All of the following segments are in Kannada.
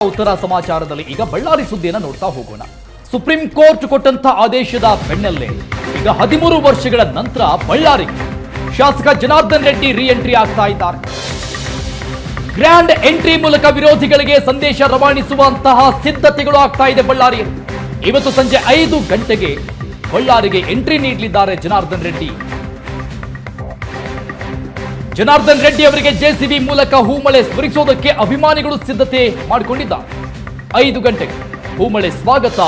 ಉತ್ತರ ಸಮಾಚಾರದಲ್ಲಿ ಈಗ ಬಳ್ಳಾರಿ ಸುದ್ದಿಯನ್ನು ನೋಡ್ತಾ ಹೋಗೋಣ. ಸುಪ್ರೀಂ ಕೋರ್ಟ್ ಕೊಟ್ಟಂತ ಆದೇಶದ ಬೆನ್ನಲ್ಲೇ ಈಗ 13 ವರ್ಷಗಳ ನಂತರ ಬಳ್ಳಾರಿಗೆ ಶಾಸಕ ಜನಾರ್ದನ್ ರೆಡ್ಡಿ ರಿ ಎಂಟ್ರಿ ಆಗ್ತಾ ಇದ್ದಾರೆ. ಗ್ರ್ಯಾಂಡ್ ಎಂಟ್ರಿ ಮೂಲಕ ವಿರೋಧಿಗಳಿಗೆ ಸಂದೇಶ ರವಾನಿಸುವಂತಹ ಸಿದ್ಧತೆಗಳು ಆಗ್ತಾ ಇದೆ ಬಳ್ಳಾರಿಯಲ್ಲಿ. ಇವತ್ತು ಸಂಜೆ 5 ಗಂಟೆಗೆ ಬಳ್ಳಾರಿಗೆ ಎಂಟ್ರಿ ನೀಡಲಿದ್ದಾರೆ ಜನಾರ್ದನ್ ರೆಡ್ಡಿ. ಜನಾರ್ದನ್ ರೆಡ್ಡಿ ಅವರಿಗೆ ಜೆಸಿಬಿ ಮೂಲಕ ಹೂಮಳೆ ಸುರಿಸೋದಕ್ಕೆ ಅಭಿಮಾನಿಗಳು ಸಿದ್ಧತೆ ಮಾಡಿಕೊಂಡಿದ್ದಾರೆ. 5 ಗಂಟೆಗೆ ಹೂಮಳೆ ಸ್ವಾಗತ,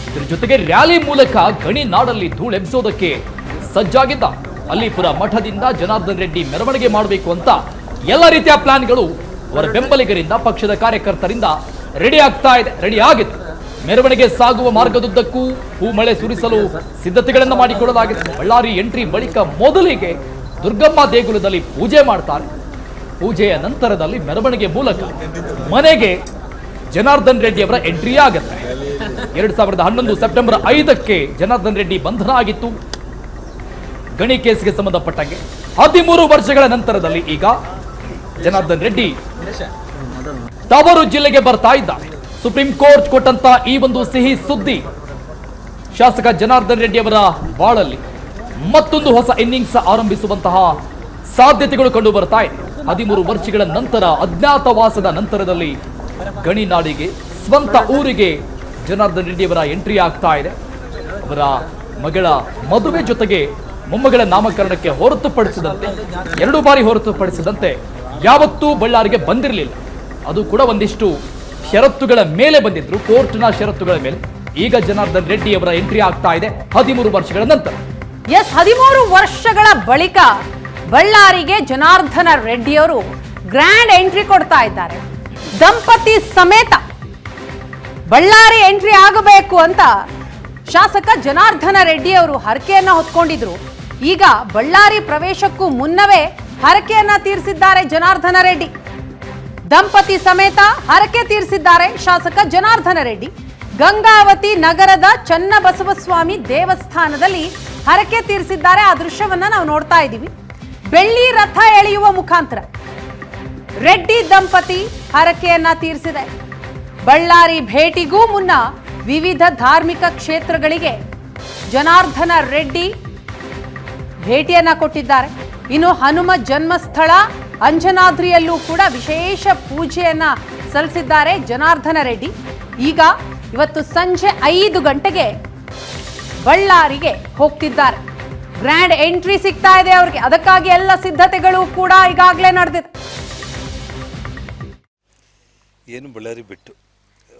ಇದರ ಜೊತೆಗೆ ರ್ಯಾಲಿ ಮೂಲಕ ಗಣಿ ನಾಡಲ್ಲಿ ಧೂಳೆಬ್ಬಿಸೋದಕ್ಕೆ ಸಜ್ಜಾಗಿದ್ದ. ಅಲ್ಲಿಪುರ ಮಠದಿಂದ ಜನಾರ್ದನ್ ರೆಡ್ಡಿ ಮೆರವಣಿಗೆ ಮಾಡಬೇಕು ಅಂತ ಎಲ್ಲ ರೀತಿಯ ಪ್ಲಾನ್ಗಳು ಅವರ ಬೆಂಬಲಿಗರಿಂದ, ಪಕ್ಷದ ಕಾರ್ಯಕರ್ತರಿಂದ ರೆಡಿ ಆಗಿದೆ. ಮೆರವಣಿಗೆ ಸಾಗುವ ಮಾರ್ಗದುದ್ದಕ್ಕೂ ಹೂಮಳೆ ಸುರಿಸಲು ಸಿದ್ಧತೆಗಳನ್ನು ಮಾಡಿಕೊಳ್ಳಲಾಗಿದೆ. ಬಳ್ಳಾರಿ ಎಂಟ್ರಿ ಬಳಿಕ ಮೊದಲಿಗೆ ದುರ್ಗಮ್ಮ ದೇಗುಲದಲ್ಲಿ ಪೂಜೆ ಮಾಡ್ತಾರೆ. ಪೂಜೆಯ ನಂತರದಲ್ಲಿ ಮೆರವಣಿಗೆ ಮೂಲಕ ಮನೆಗೆ ಜನಾರ್ದನ್ ರೆಡ್ಡಿ ಅವರ ಎಂಟ್ರಿ ಆಗುತ್ತೆ. 2011 ಸೆಪ್ಟೆಂಬರ್ 5ಕ್ಕೆ ಜನಾರ್ದನ್ ರೆಡ್ಡಿ ಬಂಧನ ಆಗಿತ್ತು. ಗಣಿ ಕೇಸ್ಗೆ ಸಂಬಂಧಪಟ್ಟಂಗೆ 13 ವರ್ಷಗಳ ನಂತರದಲ್ಲಿ ಈಗ ಜನಾರ್ದನ್ ರೆಡ್ಡಿ ತವರು ಜಿಲ್ಲೆಗೆ ಬರ್ತಾ ಇದ್ದಾರೆ. ಸುಪ್ರೀಂ ಕೋರ್ಟ್ ಕೊಟ್ಟಂತ ಈ ಒಂದು ಸಿಹಿ ಸುದ್ದಿ ಶಾಸಕ ಜನಾರ್ದನ್ ರೆಡ್ಡಿ ಅವರ ಬಾಳಲ್ಲಿ ಮತ್ತೊಂದು ಹೊಸ ಇನ್ನಿಂಗ್ಸ್ ಆರಂಭಿಸುವಂತಹ ಸಾಧ್ಯತೆಗಳು ಕಂಡು ಬರ್ತಾ ಇದೆ. 13 ವರ್ಷಗಳ ನಂತರ ಅಜ್ಞಾತವಾಸದ ನಂತರದಲ್ಲಿ ಗಣಿನಾಡಿಗೆ, ಸ್ವಂತ ಊರಿಗೆ ಜನಾರ್ದನ್ ರೆಡ್ಡಿ ಅವರ ಎಂಟ್ರಿ ಆಗ್ತಾ ಇದೆ. ಅವರ ಮಗಳ ಮದುವೆ ಜೊತೆಗೆ ಮೊಮ್ಮಗಳ ನಾಮಕರಣಕ್ಕೆ ಹೊರತುಪಡಿಸಿದಂತೆ 2 ಬಾರಿ ಹೊರತುಪಡಿಸಿದಂತೆ ಯಾವತ್ತೂ ಬಳ್ಳಾರಿಗೆ ಬಂದಿರಲಿಲ್ಲ. ಅದು ಕೂಡ ಒಂದಿಷ್ಟು ಷರತ್ತುಗಳ ಮೇಲೆ ಬಂದಿದ್ರು, ಕೋರ್ಟ್ನ ಷರತ್ತುಗಳ ಮೇಲೆ. ಈಗ ಜನಾರ್ದನ್ ರೆಡ್ಡಿ ಅವರ ಎಂಟ್ರಿ ಆಗ್ತಾ ಇದೆ 13 ವರ್ಷಗಳ ನಂತರ. 13 ವರ್ಷಗಳ ಬಳಿಕ ಬಳ್ಳಾರಿಗೆ ಜನಾರ್ದನ ರೆಡ್ಡಿಯವರು ಗ್ರ್ಯಾಂಡ್ ಎಂಟ್ರಿ ಕೊಡ್ತಾ ಇದ್ದಾರೆ. ದಂಪತಿ ಸಮೇತ ಬಳ್ಳಾರಿ ಎಂಟ್ರಿ ಆಗಬೇಕು ಅಂತ ಶಾಸಕ ಜನಾರ್ದನ ರೆಡ್ಡಿ ಅವರು ಹರಕೆಯನ್ನ ಹೊತ್ಕೊಂಡಿದ್ರು. ಈಗ ಬಳ್ಳಾರಿ ಪ್ರವೇಶಕ್ಕೂ ಮುನ್ನವೇ ಹರಕೆಯನ್ನ ತೀರಿಸಿದ್ದಾರೆ ಜನಾರ್ದನ ರೆಡ್ಡಿ. ದಂಪತಿ ಸಮೇತ ಹರಕೆ ತೀರಿಸಿದ್ದಾರೆ ಶಾಸಕ ಜನಾರ್ದನ ರೆಡ್ಡಿ. ಗಂಗಾವತಿ ನಗರದ ಚನ್ನಬಸವಸ್ವಾಮಿ ದೇವಸ್ಥಾನದಲ್ಲಿ ಹರಕೆ ತೀರಿಸಿದ್ದಾರೆ. ಆ ದೃಶ್ಯವನ್ನ ನಾವು ನೋಡ್ತಾ ಇದ್ದೀವಿ. ಬೆಳ್ಳಿ ರಥ ಎಳೆಯುವ ಮುಖಾಂತರ ರೆಡ್ಡಿ ದಂಪತಿ ಹರಕೆಯನ್ನ ತೀರಿಸಿದೆ. ಬಳ್ಳಾರಿ ಭೇಟಿಗೂ ಮುನ್ನ ವಿವಿಧ ಧಾರ್ಮಿಕ ಕ್ಷೇತ್ರಗಳಿಗೆ ಜನಾರ್ದನ ರೆಡ್ಡಿ ಭೇಟಿಯನ್ನ ಕೊಟ್ಟಿದ್ದಾರೆ. ಇನ್ನು ಹನುಮ ಜನ್ಮಸ್ಥಳ ಅಂಜನಾದ್ರಿಯಲ್ಲೂ ಕೂಡ ವಿಶೇಷ ಪೂಜೆಯನ್ನ ಸಲ್ಲಿಸಿದ್ದಾರೆ ಜನಾರ್ದನ ರೆಡ್ಡಿ. ಈಗ ಇವತ್ತು ಸಂಜೆ 5 ಗಂಟೆಗೆ ಬಳ್ಳಾರಿಗೆ ಹೋಗ್ತಿದ್ದಾರೆ. ಗ್ರ್ಯಾಂಡ್ ಎಂಟ್ರಿ ಸಿಗ್ತಾ ಇದೆ ಅವ್ರಿಗೆ. ಅದಕ್ಕಾಗಿ ಎಲ್ಲ ಸಿದ್ಧತೆಗಳು ಕೂಡ ಈಗಾಗಲೇ ನಡೆದಿದೆ. ಏನು ಬಳ್ಳಾರಿ ಬಿಟ್ಟು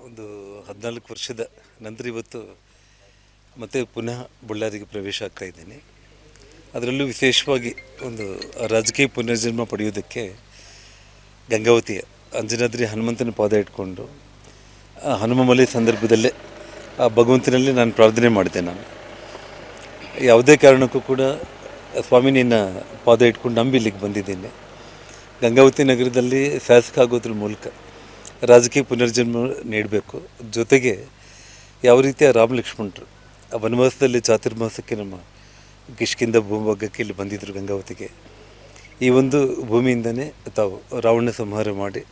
ಒಂದು 14 ವರ್ಷದ ನಂತರ ಇವತ್ತು ಮತ್ತೆ ಪುನಃ ಬಳ್ಳಾರಿಗೆ ಪ್ರವೇಶ ಆಗ್ತಾ ಇದ್ದೀನಿ. ಅದರಲ್ಲೂ ವಿಶೇಷವಾಗಿ ಒಂದು ರಾಜಕೀಯ ಪುನರ್ಜನ್ಮ ಪಡೆಯೋದಕ್ಕೆ ಗಂಗಾವತಿಯ ಅಂಜನಾದ್ರಿ ಹನುಮಂತನ ಪಾದ ಇಟ್ಕೊಂಡು ಹನುಮಮಲೆ ಸಂದರ್ಭದಲ್ಲೇ ಆ ಭಗವಂತನಲ್ಲಿ ನಾನು ಪ್ರಾರ್ಥನೆ ಮಾಡಿದೆ. ನಾನು ಯಾವುದೇ ಕಾರಣಕ್ಕೂ ಕೂಡ ಸ್ವಾಮಿ ನಿನ್ನ ಪಾದ ಇಟ್ಕೊಂಡು ನಂಬಿ ಇಲ್ಲಿಗೆ ಬಂದಿದ್ದೇನೆ. ಗಂಗಾವತಿ ನಗರದಲ್ಲಿ ಶಾಸಕ ಆಗೋದ್ರ ಮೂಲಕ ರಾಜಕೀಯ ಪುನರ್ಜನ್ಮ ನೀಡಬೇಕು. ಜೊತೆಗೆ ಯಾವ ರೀತಿಯ ರಾಮ ಲಕ್ಷ್ಮಣರು ಆ ವನವಾಸದಲ್ಲಿ ಚಾತುರ್ಮಾಸಕ್ಕೆ ನಮ್ಮ ಕಿಷ್ಕಿಂದ ಭೂಭಾಗಕ್ಕೆ ಇಲ್ಲಿ ಬಂದಿದ್ದರು ಗಂಗಾವತಿಗೆ. ಈ ಒಂದು ಭೂಮಿಯಿಂದನೇ ತಾವು ರಾವಣ ಸಂಹಾರ ಮಾಡಿ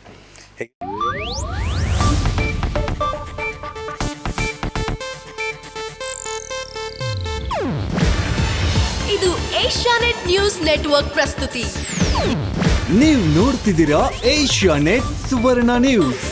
ಇದು ಏಷ್ಯಾನೆಟ್ ನ್ಯೂಸ್ ನೆಟ್ವರ್ಕ್ ಪ್ರಸ್ತುತಿ. ನೀವು ನೋಡ್ತಿದ್ದೀರಾ ಏಷ್ಯಾನೆಟ್ ಸುವರ್ಣ ನ್ಯೂಸ್.